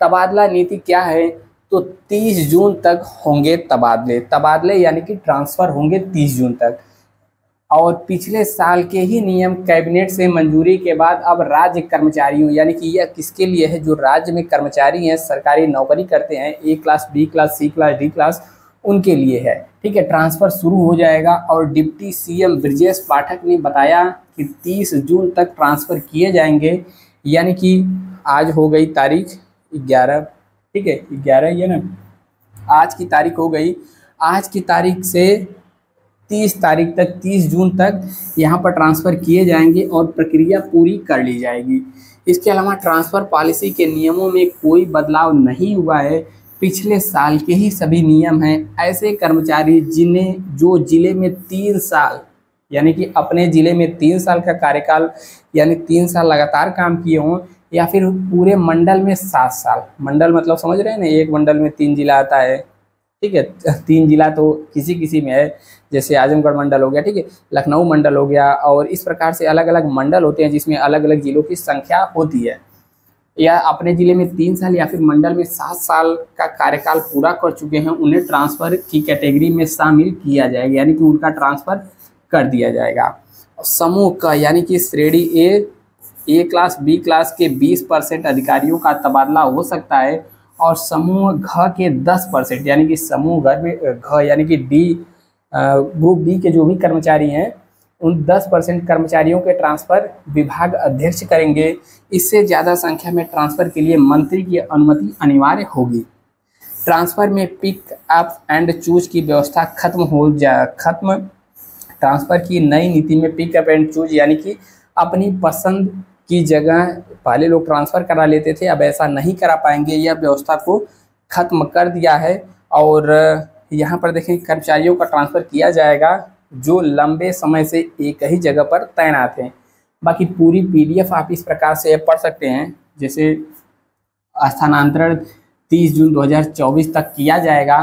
तबादला नीति क्या है, तो 30 जून तक होंगे तबादले यानी कि ट्रांसफ़र होंगे 30 जून तक। और पिछले साल के ही नियम कैबिनेट से मंजूरी के बाद अब राज्य कर्मचारियों, यानी कि यह किसके लिए है, जो राज्य में कर्मचारी हैं, सरकारी नौकरी करते हैं, ए क्लास, बी क्लास, सी क्लास, डी क्लास, उनके लिए है। ठीक है, ट्रांसफ़र शुरू हो जाएगा। और डिप्टी सीएम ब्रजेश पाठक ने बताया कि 30 जून तक ट्रांसफ़र किए जाएंगे, यानी कि आज हो गई तारीख 11, ठीक है 11 ये ना, आज की तारीख हो गई। आज की तारीख से 30 तारीख तक, 30 जून तक यहाँ पर ट्रांसफ़र किए जाएंगे और प्रक्रिया पूरी कर ली जाएगी। इसके अलावा ट्रांसफ़र पॉलिसी के नियमों में कोई बदलाव नहीं हुआ है, पिछले साल के ही सभी नियम हैं। ऐसे कर्मचारी जो ज़िले में 3 साल, यानी कि अपने ज़िले में 3 साल का कार्यकाल, यानी 3 साल लगातार काम किए हों, या फिर पूरे मंडल में 7 साल, मंडल मतलब समझ रहे हैं ना, एक मंडल में 3 जिला आता है। ठीक है, 3 जिला तो किसी किसी में है, जैसे आजमगढ़ मंडल हो गया, ठीक है, लखनऊ मंडल हो गया, और इस प्रकार से अलग अलग मंडल होते हैं जिसमें अलग अलग जिलों की संख्या होती है। या अपने ज़िले में 3 साल या फिर मंडल में 7 साल का कार्यकाल पूरा कर चुके हैं, उन्हें ट्रांसफ़र की कैटेगरी में शामिल किया जाएगा, यानी कि उनका ट्रांसफ़र कर दिया जाएगा। समूह का, यानी कि श्रेणी ए क्लास, बी क्लास के 20% अधिकारियों का तबादला हो सकता है, और समूह घ के 10%, यानी कि समूह घ यानी कि डी ग्रुप डी के जो भी कर्मचारी हैं, उन 10% कर्मचारियों के ट्रांसफ़र विभाग अध्यक्ष करेंगे। इससे ज़्यादा संख्या में ट्रांसफ़र के लिए मंत्री की अनुमति अनिवार्य होगी। ट्रांसफ़र में पिक अप एंड चूज की व्यवस्था खत्म। ट्रांसफ़र की नई नीति में पिक अप एंड चूज, यानी कि अपनी पसंद की जगह पहले लोग ट्रांसफ़र करा लेते थे, अब ऐसा नहीं करा पाएंगे, यह व्यवस्था को ख़त्म कर दिया है। और यहाँ पर देखें, कर्मचारियों का ट्रांसफ़र किया जाएगा जो लंबे समय से एक ही जगह पर तैनात हैं। बाकी पूरी PDF आप इस प्रकार से पढ़ सकते हैं, जैसे स्थानांतरण 30 जून 2024 तक किया जाएगा।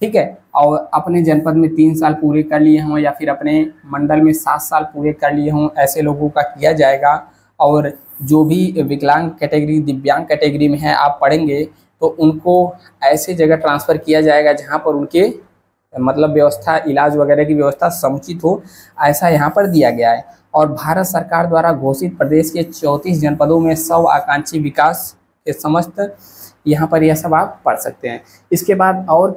ठीक है, और अपने जनपद में 3 साल पूरे कर लिए हों या फिर अपने मंडल में 7 साल पूरे कर लिए हों, ऐसे लोगों का किया जाएगा। और जो भी विकलांग कैटेगरी, दिव्यांग कैटेगरी में है, आप पढ़ेंगे तो उनको ऐसे जगह ट्रांसफ़र किया जाएगा जहां पर उनके मतलब व्यवस्था, इलाज वगैरह की व्यवस्था समुचित हो, ऐसा यहाँ पर दिया गया है। और भारत सरकार द्वारा घोषित प्रदेश के 34 जनपदों में 100 आकांक्षी विकास के समस्त, यहाँ पर यह सब आप पढ़ सकते हैं। इसके बाद और